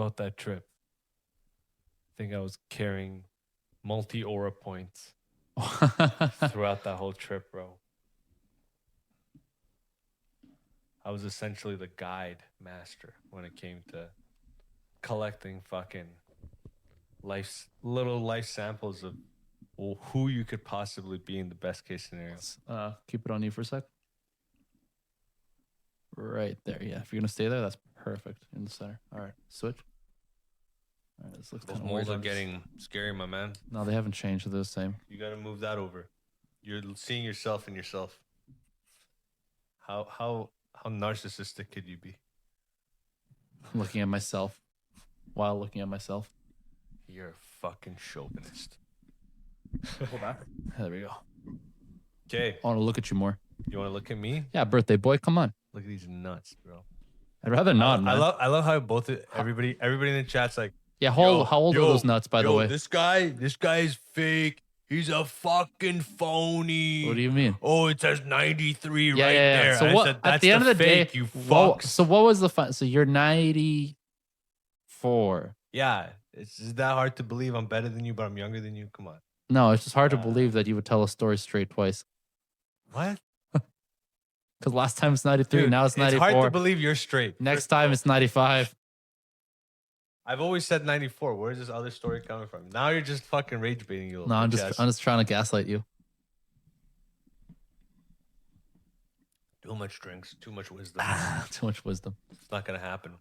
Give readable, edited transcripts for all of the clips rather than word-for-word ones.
about that trip. I think I was carrying multi-aura points throughout that whole trip, bro. I was essentially the guide master when it came to collecting fucking little life samples of who you could possibly be in the best case scenario. Keep it on you for a sec. Right there. Yeah. If you're going to stay there, that's perfect in the center. All right. Switch. All right. This looks Those kind of moles weird. are getting scary, my man. No, they haven't changed. They're the same. You got to move that over. You're seeing yourself in yourself. How narcissistic could you be? Looking at myself while looking at myself. You're a fucking chauvinist. Hold on. There we go. Okay. I want to look at you more. You want to look at me? Yeah, birthday boy. Come on. Look at these nuts, bro. I'd rather not. I love how everybody in the chat's like, yeah. How old are those nuts, by the way? This guy is fake. He's a fucking phony. What do you mean? Oh, it says 93 yeah, right yeah. there. So what? Said, at the end of the day, you fucks. So what was the fun? So you're 94. Yeah, it's that hard to believe I'm better than you, but I'm younger than you. Come on. No, it's just hard to believe that you would tell a story straight twice. What? Because last time it's 93, now it's 94. It's hard to believe you're straight. Next time it's 95. I've always said 94. Where's this other story coming from? Now you're just fucking rage baiting you. No, I'm just trying to gaslight you. Too much drinks, too much wisdom. Too much wisdom. It's not gonna happen.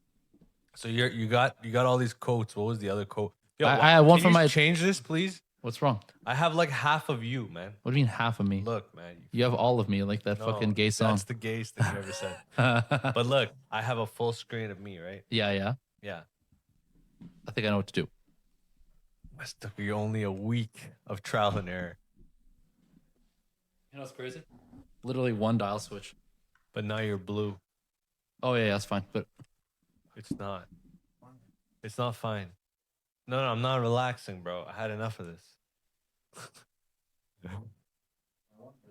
So you got all these quotes. What was the other quote? Yo, I have one can for you my. Change this, please. What's wrong? I have like half of you, man. What do you mean half of me? Look, man. You have all of me, like that fucking gay song. That's the gayest thing you ever said. But look, I have a full screen of me, right? Yeah. Yeah. I think I know what to do. This took you only a week of trial and error. You know what's crazy? Literally one dial switch. But now you're blue. Oh yeah, that's fine. But it's not. It's not fine. No, I'm not relaxing, bro. I had enough of this.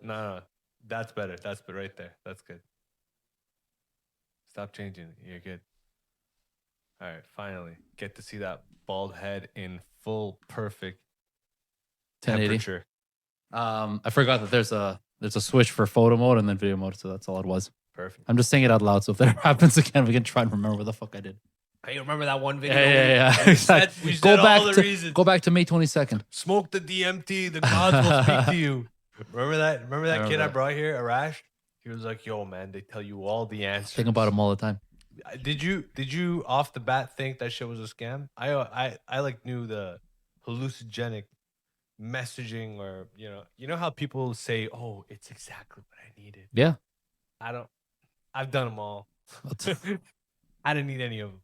No. That's better. That's better right there. That's good. Stop changing it. You're good. All right, finally. Get to see that bald head in full perfect 1080. temperature. I forgot that there's a switch for photo mode and then video mode, so that's all it was. Perfect. I'm just saying it out loud, so if that happens again, we can try and remember what the fuck I did. Hey, you remember that one video? Yeah. Exactly. We said all the reasons. Go back to May 22nd. Smoke the DMT. The gods will speak to you. Remember that? Remember that kid I brought here, Arash? He was like, "Yo, man, they tell you all the answers." Think about him all the time. Did you off the bat think that shit was a scam? I like knew the hallucinogenic messaging, or you know how people say, "Oh, it's exactly what I needed." Yeah. I've done them all. I didn't need any of them.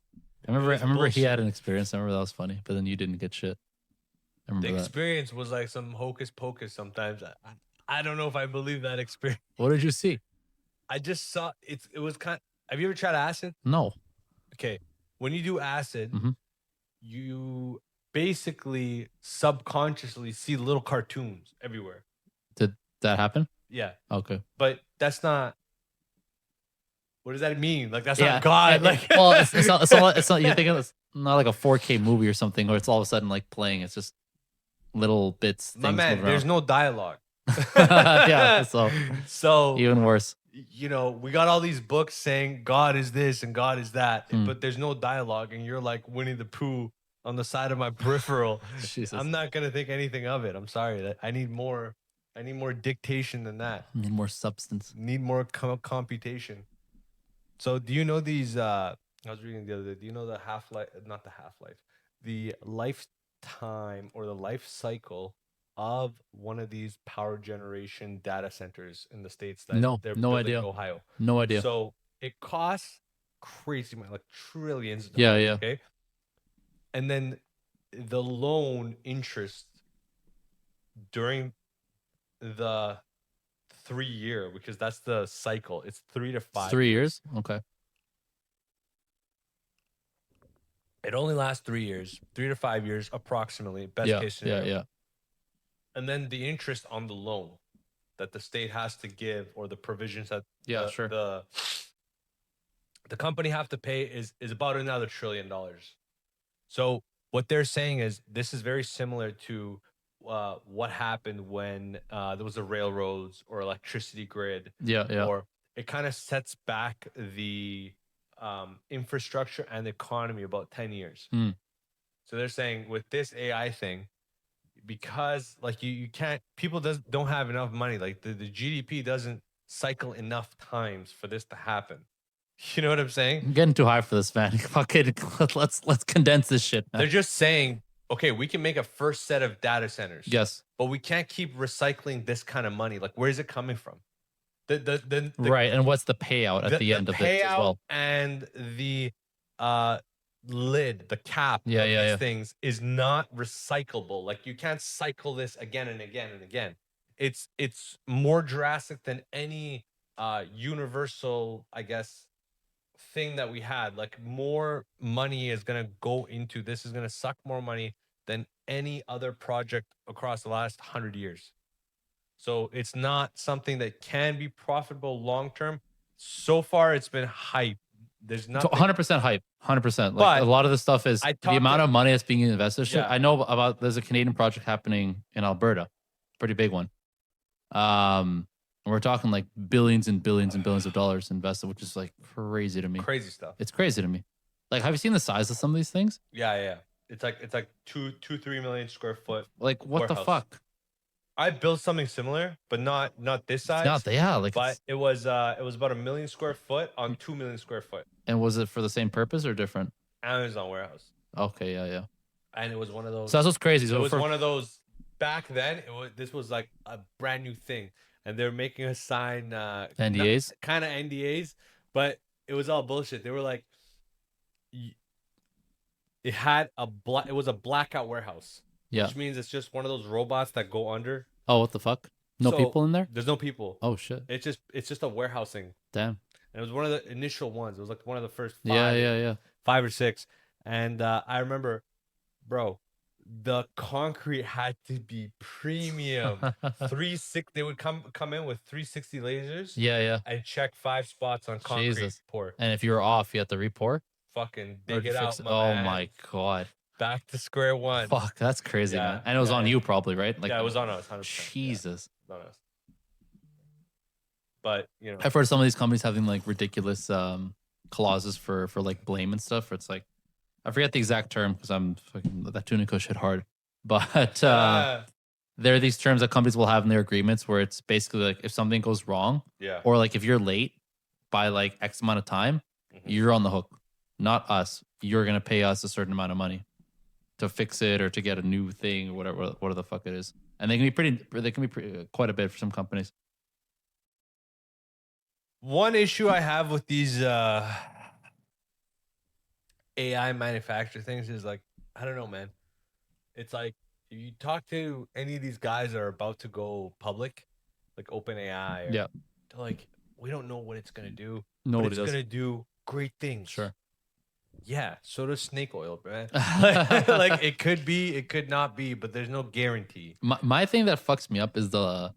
I remember he had an experience. I remember that was funny, but then you didn't get shit. I remember The experience was like some hocus pocus sometimes. I don't know if I believe that experience. What did you see? I just saw it was kind. Have you ever tried acid? No. Okay. When you do acid, Mhm. you basically subconsciously see little cartoons everywhere. Did that happen? Yeah. Okay. But that's not. What does that mean? Like that's not God. Like well, it's not. You're thinking it's not like a 4K movie or something, or it's all of a sudden like playing. It's just little bits. My man, there's no dialogue. Yeah. So even worse. We got all these books saying God is this and God is that, but there's no dialogue, and you're like Winnie the Pooh on the side of my peripheral. Jesus. I'm not gonna think anything of it. I'm sorry. I need more dictation than that. Need more substance. Need more computation. So do you know these? I was reading the other day. Do you know the half-life? Not the half-life. The lifetime or the life cycle of one of these power generation data centers in the States that no idea. in Ohio. No idea. So it costs crazy money, like trillions. Yeah. Okay. And then the loan interest during the 3 year, because that's the cycle. It's 3 to 5. 3 years. Okay. It only lasts 3 years, 3 to 5 years, approximately. Best case scenario. Yeah. And then the interest on the loan that the state has to give, or the provisions that the company have to pay is about another $1 trillion. So what they're saying is this is very similar to what happened when there was the railroads or electricity grid, Yeah, yeah. or it kind of sets back the infrastructure and the economy about 10 years. Hmm. So they're saying with this AI thing, because like you can't, people don't have enough money. Like the GDP doesn't cycle enough times for this to happen. You know what I'm saying? I'm getting too high for this, man. Fuck it. Let's condense this shit, man. They're just saying, okay, we can make a first set of data centers. Yes. But we can't keep recycling this kind of money. Like, where's it coming from? The Right. And what's the payout at the end of this as payout well? and the uh lid, the cap Yeah, of yeah, these yeah. things is not recyclable. Like you can't cycle this again and again and again. It's more drastic than any universal, I guess, thing that we had. Like more money is gonna go into this, is gonna suck more money than any other project across the last 100 years. So it's not something that can be profitable long term. So far, it's been hype. There's So nothing. 100% hype. 100%. Like But a lot of the stuff is I the talked amount to, of money that's being invested. Shit. yeah, I know about there's a Canadian project happening in Alberta, pretty big one. And we're talking like billions and billions and billions of dollars invested, which is like crazy to me. crazy stuff. It's crazy to me. Like, have you seen the size of some of these things? Yeah. It's like 3 million square foot. Like, what the Warehouse. fuck? I built something similar, but not this It's size. not, yeah, like, But it was about 1 million square foot on 2 million square foot. and was it for the same purpose or different? Amazon warehouse. Okay, yeah. And it was one of those. So that's what's crazy. So it was one of those back then. This was like a brand new thing, and they're making us sign NDAs? kind of NDAs, but it was all bullshit. They were like, it had it was a blackout warehouse, Yeah. which means it's just one of those robots that go under. Oh, what the fuck? No So, people in there? There's no people. Oh shit. It's just a warehousing. Damn. And it was one of the initial ones. It was like one of the first Yeah. 5 or 6. And I remember, bro, the concrete had to be premium. 360. They would come in with 360 lasers. Yeah. And check 5 spots on concrete Jesus. pour. And if you were off, you had to re-pour? Fucking Or dig it out, oh man. my god. Back to square one. Fuck, that's crazy, Yeah, man. And it was on yeah. you probably, right? Like, Yeah, it was on us. 100%. Jesus. Yeah, on us. But you know, I've heard some of these companies having like ridiculous clauses for like blame and stuff. Where it's like, I forget the exact term because I'm fucking that tuna kush hit hard. But there are these terms that companies will have in their agreements where it's basically like if something goes wrong, yeah, or like if you're late by like X amount of time, you're on the hook. Not us. You're gonna pay us a certain amount of money to fix it or to get a new thing or whatever the fuck it is. And they can be quite a bit for some companies. One issue I have with these AI manufacturer things is like, I don't know, man. It's like if you talk to any of these guys that are about to go public, like OpenAI, Yeah. they're like, we don't know what it's gonna do. Nobody but it's does. gonna do great things. Sure. Yeah, so does snake oil, man. Like it could be, it could not be, but there's no guarantee. My thing that fucks me up is the,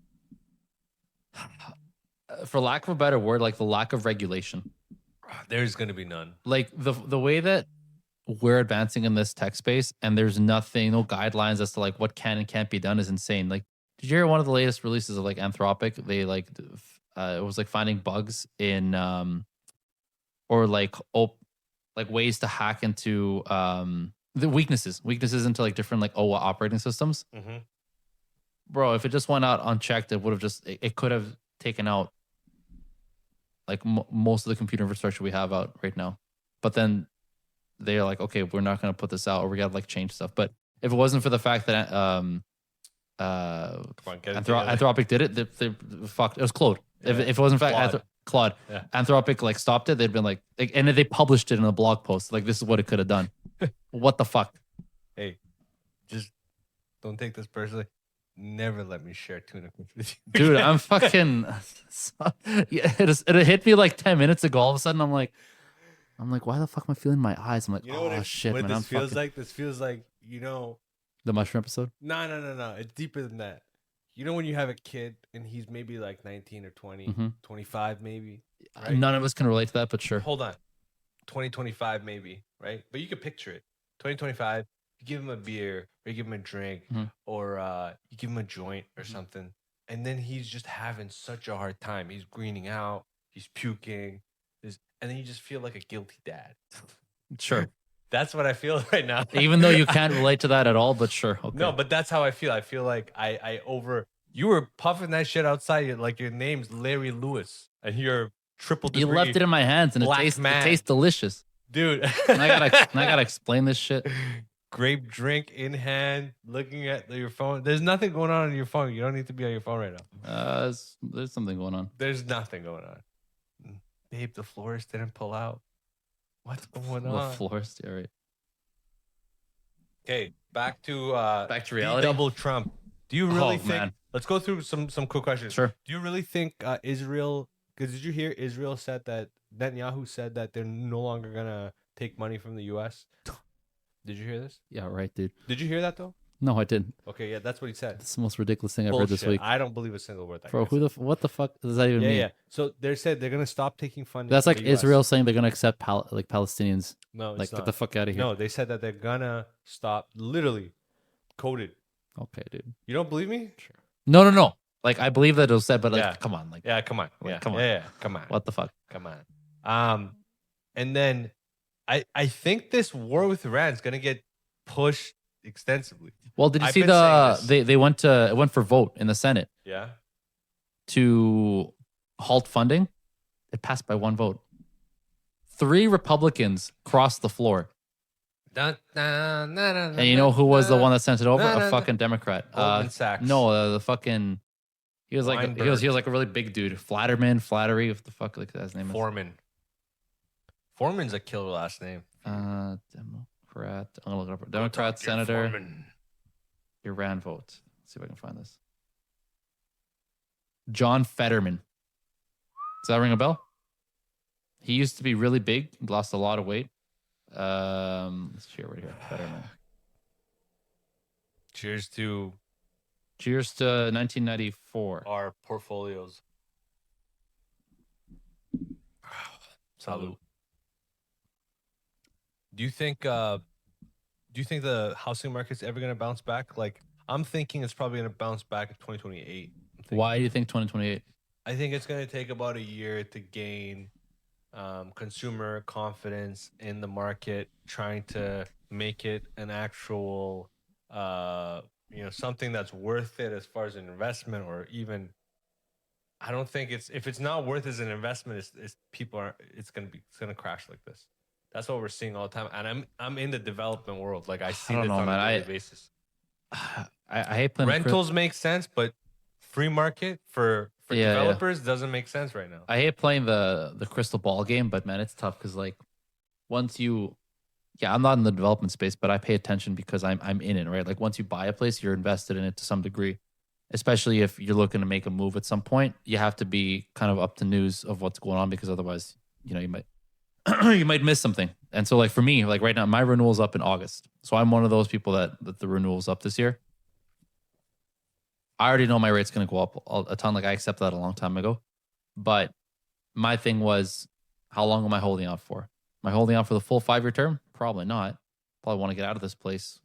for lack of a better word, like the lack of regulation. There's gonna be none. Like the way that we're advancing in this tech space and there's no guidelines as to like what can and can't be done is insane. Like, did you hear one of the latest releases of like Anthropic? They like, it was like finding bugs in, or like ways to hack into the weaknesses into like different like OA operating systems. Bro, if it just went out unchecked, it would have just it could have taken out like most of the computer infrastructure we have out right now. But then they're like, okay, we're not going to put this out, or we got to like change stuff. But if it wasn't for the fact that Anthropic did it, they fucked. It was Claude. Yeah. If it wasn't fact Claude, yeah. Anthropic like stopped it, they'd been like, and they published it in a blog post. Like, this is what it could have done. What the fuck? Hey, just don't take this personally. Never let me share tuna with you. Dude, I'm fucking. Yeah, it hit me like 10 minutes ago. All of a sudden, I'm like, why the fuck am I feeling my eyes? I'm like, you know shit, what man. This feels like? This feels like, you know, the mushroom episode. No. It's deeper than that. You know when you have a kid and he's maybe like 19 or 20, 25 maybe. Right? None of us can relate to that, but sure. Hold on, 20, 25 maybe, right? But you could picture it. 2025, you give him a beer or you give him a drink Mhm. or you give him a joint or Mhm. something, and then he's just having such a hard time. He's greening out, he's puking, and then you just feel like a guilty dad. Sure. That's what I feel right now. Even though you can't relate to that at all, but sure. Okay. No, but that's how I feel. I feel like you were puffing that shit outside like your name's Larry Lewis and you're triple You left it in my hands and it black tastes man. delicious. Dude. And I gotta explain this shit. Grape drink in hand, looking at your phone. There's nothing going on your phone. You don't need to be on your phone right now. There's something going on. There's nothing going on. Babe, the florist didn't pull out. What's going The on? florist, yeah, right. Okay, back to reality. double Trump. Do you really think? Man. Let's go through some quick questions. Sure. Do you really think Israel? Because did you hear Israel said that Netanyahu said that they're no longer gonna take money from the U.S. Did you hear this? Yeah, right, dude. Did you hear that though? No, I didn't. Okay, yeah, that's what he said. It's the most ridiculous thing I've heard this week. I don't believe a single word. That Bro, guy said. what the fuck does that even mean? Yeah. So they said they're gonna stop taking funding. That's from like the US. Israel saying they're gonna accept Palestinians. No, it's Like, not. get the fuck out of here. No, they said that they're gonna stop. Literally, coded. Okay, dude. You don't believe me? Sure. No. Like, I believe that it was said, but like, Yeah. come on, like, Yeah, come on. Like, Yeah, come on. Yeah, come on. what the fuck? Come on. And then I think this war with Iran is gonna get pushed extensively. Well, did you I've see been saying they went for vote in the Senate Yeah. to halt funding? It passed by one vote. 3 Republicans crossed the floor. And you know who was the one that sent it over? A fucking Democrat. Goldman Sachs. No, the fucking he was like Weinberg. he was like a really big dude. Flattery. What the fuck like his name is? Foreman. Foreman's a killer last name. Democrat. I'm gonna look it up. Democrat senator. Foreman. Iran vote. Let's see if I can find this. John Fetterman. Does that ring a bell? He used to be really big. He lost a lot of weight. Let's cheer right here. Fetterman. Cheers to 1994. our portfolios. Salud. Do you think the housing market's ever gonna bounce back? Like, I'm thinking it's probably gonna bounce back in 2028. Why do you think 2028? I think it's gonna take about a year to gain consumer confidence in the market, trying to make it an actual something that's worth it as far as an investment, or even I don't think if it's not worth as an investment, it's gonna crash like this. That's what we're seeing all the time, and I'm in the development world. Like, I see this on a daily basis. I hate playing rentals make sense, but free market for developers doesn't make sense right now. I hate playing the crystal ball game, but man, it's tough because like once you, I'm not in the development space, but I pay attention because I'm in it, right? Like once you buy a place, you're invested in it to some degree. Especially if you're looking to make a move at some point, you have to be kind of up to news of what's going on, because otherwise, you might you might miss something. And so like for me, like right now, my renewal's up in August. So I'm one of those people that the renewal's up this year. I already know my rate's going to go up a ton. Like I accepted that a long time ago. But my thing was, how long am I holding out for? Am I holding out for the full 5-year term? Probably not. Probably want to get out of this place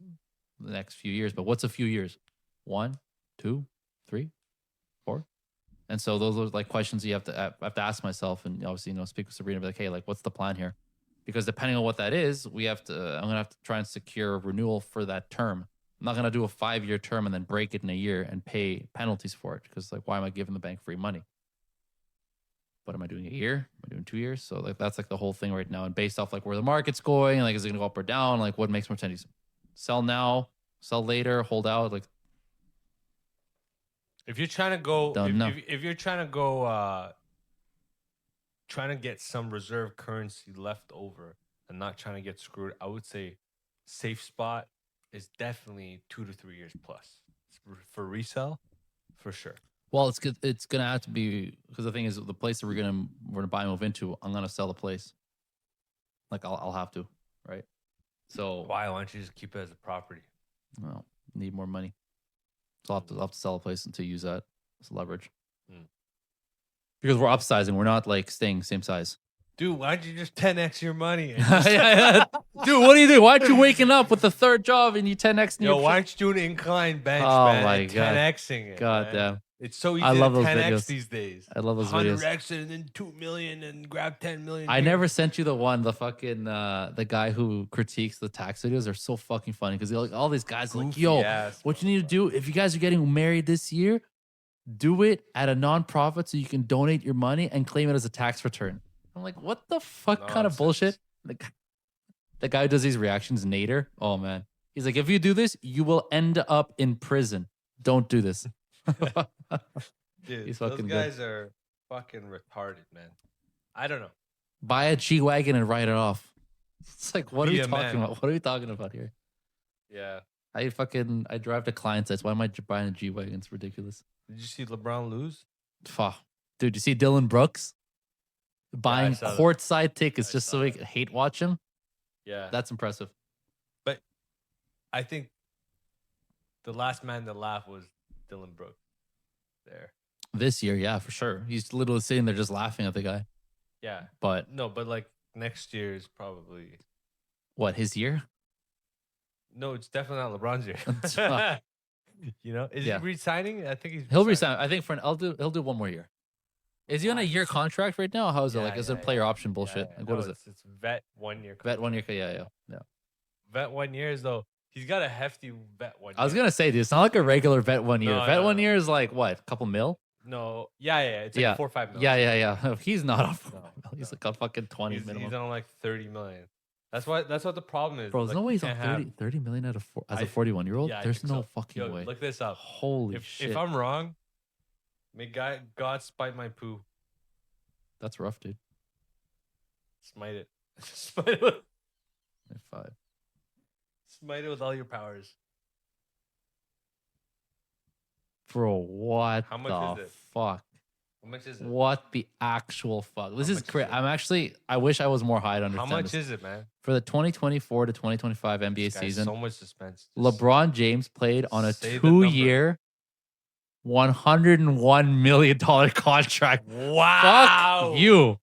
the next few years. But what's a few years? 1, 2, 3, 4. And so those are like questions you have to ask myself, and obviously, speak with Sabrina, be like, hey, like, what's the plan here? Because depending on what that is, I'm gonna have to try and secure a renewal for that term. I'm not gonna do a 5-year term and then break it in a year and pay penalties for it. Because like, why am I giving the bank free money? But am I doing a year? Am I doing 2 years? So like that's like the whole thing right now. And based off like where the market's going, like is it gonna go up or down? Like what makes more sense? Sell now, sell later, hold out. Like if you're trying to go, if you're trying to go, trying to get some reserve currency left over and not trying to get screwed, I would say safe spot is definitely 2 to 3 years plus for resale, for sure. Well, it's good. It's gonna have to be, because the thing is, the place that we're gonna buy and move into, I'm gonna sell the place. Like I'll have to, right? So why don't you just keep it as a property? Well, need more money. So I'll have to sell a place to use that as leverage. Because we're upsizing. We're not like staying same size. Dude, why don't you just 10x your money? And Yeah, just, yeah. Dude, what do you do? Why aren't you waking up with the third job and you 10x? Yo, why aren't you doing incline bench, Oh man? my And God. 10xing it, God man. damn. It's so I easy to love those 10x videos. these days. I love those videos. 100x and then 2 million and grab 10 million. I here. never sent you the one, the fucking the guy who critiques the tax videos are so fucking funny because like all these guys are like, Goofy yo, ass, what you need to do if you guys are getting married this year, do it at a nonprofit so you can donate your money and claim it as a tax return. I'm like, what the fuck kind of bullshit? The guy who does these reactions, Nader. Oh man. He's like, if you do this, you will end up in prison. Don't do this. Dude, He's those fucking guys are fucking retarded, man. I don't know. Buy a G-Wagon and write it off. It's like, what are Be we a talking man. about? What are we talking about here? Yeah. I drive to client sites. Why am I buying a G-Wagon? It's ridiculous. Did you see LeBron lose? Fuck. Dude, you see Dylan Brooks buying saw that. courtside tickets I just saw so we that. can hate watch him? Yeah. That's impressive. But I think the last man to laugh was Dylan Brooks there. This year, yeah, for sure. He's literally sitting there just laughing at the guy. Yeah. But No, but like next year is probably. what, his year? No, it's definitely not LeBron's year. You know, is Yeah. he re-signing? I think He'll resign. I think he'll do one more year. Is he on a year contract right now? How is it? Like, is it player option bullshit? Like, what is it? It's vet 1 year. Vet 1 year. Yeah. Vet 1 year is though. He's got a hefty vet 1 year. I was gonna say, dude, it's not like a regular vet 1 year. No, Vet no, 1 no. year is like what? A couple mil? No, yeah. It's like Yeah. 4 or 5 million. Yeah. He's not on 4 No, mil. He's like a fucking 20 minimum. He's on like 30 million. That's what the problem is. Bro, there's like, no way you he's on can't 30 million as a I- 41-year-old. Yeah, I There's think no so. fucking Yo, way. Look this up. Holy shit. If I'm wrong, may God spite my poo. That's rough, dude. Smite it. Smite it. With, High five. smite it with all your powers. Bro, what How much the is it? fuck? How much is it? What the actual fuck? This How is much is crazy. it? I wish I was more high to How understand much this. is it, man? For the 2024 to 2025 NBA This guy's season, so much suspense. LeBron James played on a say the number. 2-year, $101 million contract. Wow. Fuck you.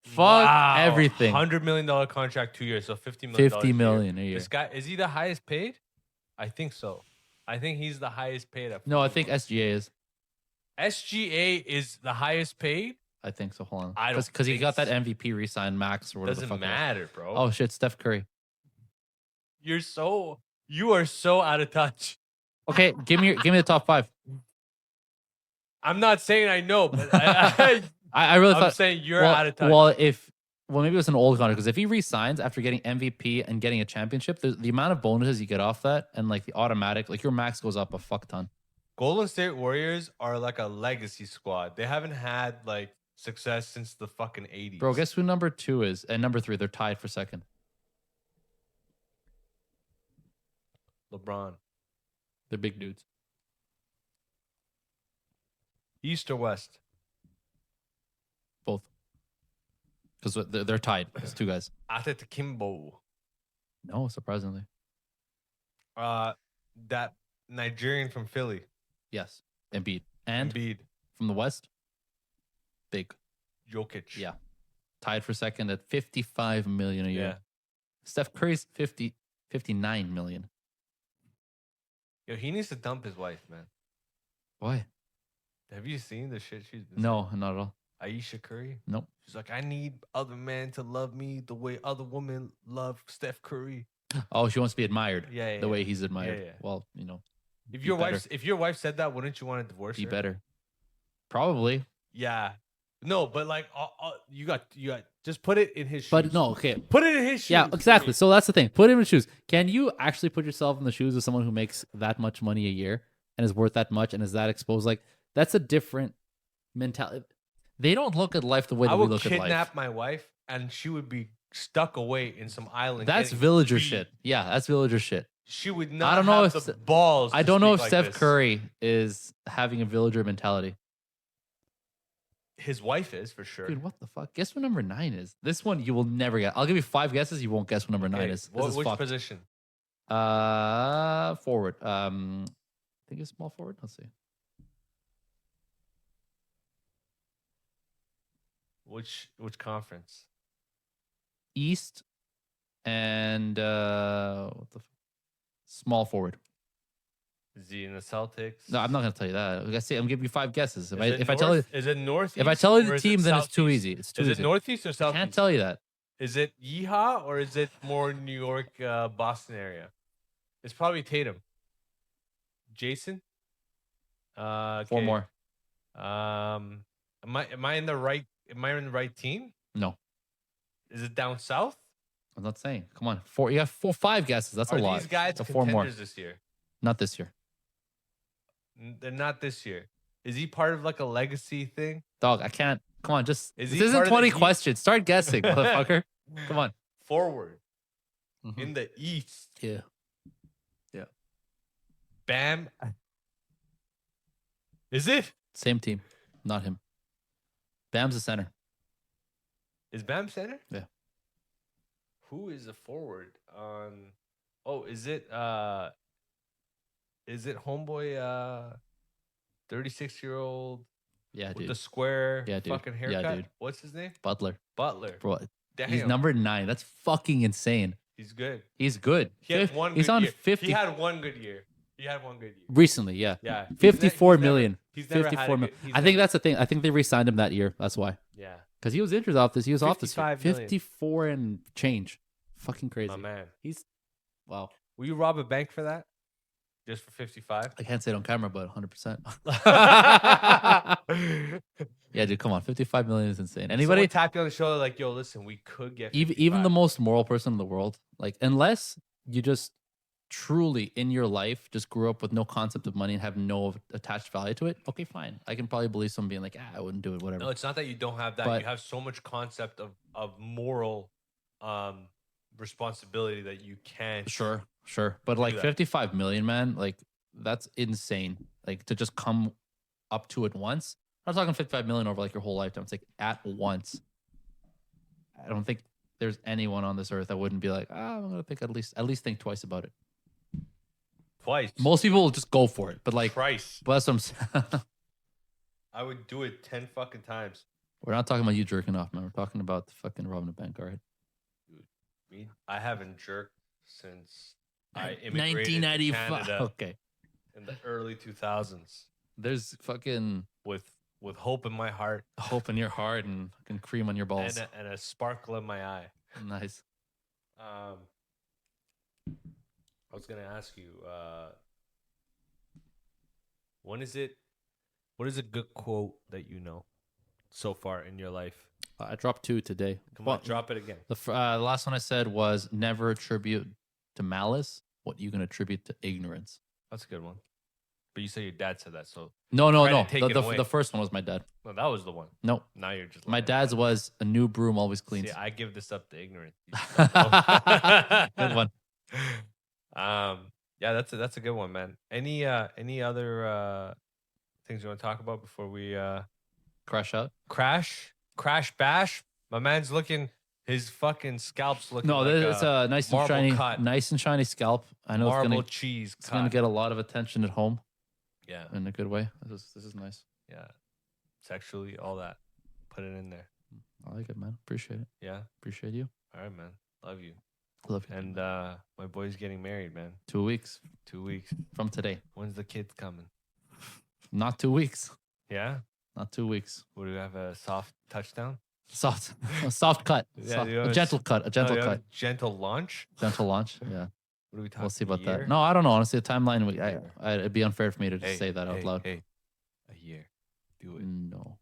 Fuck Wow. everything. $100 million contract 2 years, so $50 million. 50 million a year. This guy, is he the highest paid? I think so. I think he's the highest paid. At No, I 50 think million. SGA is. SGA is the highest paid. I think so. Hold on. I don't Because he think got that so. MVP re-signed max or whatever the Doesn't fuck. matter, bro. Oh shit, Steph Curry. You are so out of touch. Okay, give me the top 5. I'm not saying I know, but I I really I'm thought saying you're well, out of touch. Well, maybe it was an old contract because if he resigns after getting MVP and getting a championship, the amount of bonuses you get off that and like the automatic, like your max goes up a fuck ton. Golden State Warriors are like a legacy squad. They haven't had like success since the fucking 80s. Bro, guess who number 2 is? And number 3, they're tied for second. LeBron. They're big dudes. East or West? Both. Because they're tied. It's 2 guys. Kimbo. No, surprisingly. That Nigerian from Philly. Yes. Embiid. And Embiid. from the West, big. Jokic. Yeah. Tied for second at 55 million a year. Yeah. Steph Curry's 59 million. Yo, he needs to dump his wife, man. Why? Have you seen the shit she's been No, not at all. saying? Aisha Curry? Nope. She's like, I need other men to love me the way other women love Steph Curry. Oh, she wants to be admired. Yeah, The way he's admired. yeah. Well, you know, If Be your better. wife said that, wouldn't you want to divorce be her? better. Probably. Yeah. No, but like you got just put it in his shoes. But no, okay. Put it in his shoes. Yeah, exactly. So that's the thing. Put him in shoes. Can you actually put yourself in the shoes of someone who makes that much money a year and is worth that much and is that exposed? Like, that's a different mentality. They don't look at life the way I that we would look at life. kidnap my wife and she would be stuck away in some island. That's getting villager beat. shit. Yeah, that's villager shit. She would not don't know have if the balls. I to don't know if speak Steph like this. Curry is having a villager mentality. His wife is for sure. Dude, what the fuck? Guess what number 9 is? This one you will never get. I'll give you 5 guesses. You won't guess what number 9 is. This is Which fucked. position? Forward. I think it's small forward. Let's see. Which conference? East and small forward. Is he in the Celtics? No, I'm not gonna tell you that. I'm giving you 5 guesses. Is it northeast? If I tell you or the is team, it then it's too southeast? easy. It's too Is easy. it northeast or I southeast? can't tell you that. Is it Yeehaw or is it more New York, Boston area? It's probably Tatum. Jason. 4 Okay. more. Am I in the right? Am I in the right team? No, Is it down south? I'm not saying. Come on, 4. You have 5 guesses. That's Are a lot. these guys So 4 more. contenders this year? Not this year. They're not this year. Is he part of like a legacy thing? Dog, I can't. Come on, just Is this he isn't part of the 20 Heat? questions. Start guessing, motherfucker. Come on. Forward Mhm. in the East. Yeah. Bam. Is it? Same team. Not him. Bam's the center. Is Bam center? Yeah. Who is the forward on? Oh, is it homeboy 36-year-old Yeah, with dude. the square Yeah, dude. fucking Yeah, haircut? dude. What's his name? Butler. Butler. Bro, Damn. he's number 9. That's fucking insane. He's good. He's good. He had one He's good on year. 50 He had one good year. recently, yeah. Yeah. 54 million. He's never had 54 a million. good- I think that's the thing. I think they re-signed him that year. That's why. Yeah. Because he was injured off this. He was off this year. 55 million. 54 and change. Fucking crazy. My man. He's wow. Will you rob a bank for that? Just for 55? I can't say it on camera, but 100%. Yeah, dude, come on. 55 million is insane. Anybody, Someone tap you on the shoulder like, yo, listen, we could get even the 55. most moral person in the world, like, unless you just truly in your life just grew up with no concept of money and have no attached value to it, okay, fine. I can probably believe someone being like, I wouldn't do it, whatever. No, it's not that you don't have that. But- you have so much concept of moral responsibility that you can't. Sure. But like that. 55 million, man, like, that's insane. Like, to just come up to it once. I'm not talking 55 million over like your whole lifetime. It's like at once. I don't think there's anyone on this earth that wouldn't be like, I'm gonna think at least think twice about it. Twice. Most people will just go for it, but like, Price. but that's what I'm saying. I would do it 10 fucking times. We're not talking about you jerking off, man. We're talking about the fucking robbing a bank, all right? I haven't jerked since I immigrated to 1995. Canada Okay. in the early 2000s There's fucking with hope in my heart hope in your heart and fucking cream on your balls. and a sparkle in my eye. Nice. I was gonna ask you, what is a good quote that you know so far in your life? I dropped 2 today. Come on, drop it again. The last one I said was never attribute to malice what you can attribute to ignorance. That's a good one. But you say your dad said that, so No. Credit taken away. The first one was my dad. no, that was the one. No, Now you're just my lying. dad's was a new broom always cleans. See, I give this up to ignorance. Good one. Yeah, that's a good one, man. Any other things you want to talk about before we Crash out. crash bash? My man's looking, his fucking scalp's looking. No, like this is a nice and marble shiny, cut. nice and shiny scalp. I know marble it's cheese. gonna cut. get a lot of attention at home Yeah, in a good way. This is nice. yeah. Sexually, all that. Put it in there. I like it, man. Appreciate it. Yeah. Appreciate you. All right, man. Love you. Love you. And my boy's getting married, man. 2 weeks 2 weeks. from today. When's the kids coming? Not 2 weeks. Yeah. Not 2 weeks. Would we have a soft touchdown? Soft, a soft cut. Yeah, Soft- you know, a gentle cut. A gentle No, you have cut. a gentle launch. Gentle launch. Yeah. What are we talking? We'll see about a year? that. No, I don't know. Honestly, the timeline, it'd be unfair for me to just Hey, say that out hey, loud. Hey, a year. Do it. No.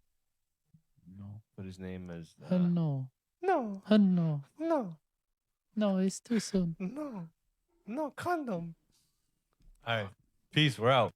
Put his name as. No. No, No. no, No, it's too soon. no, no condom. All right. Peace. We're out.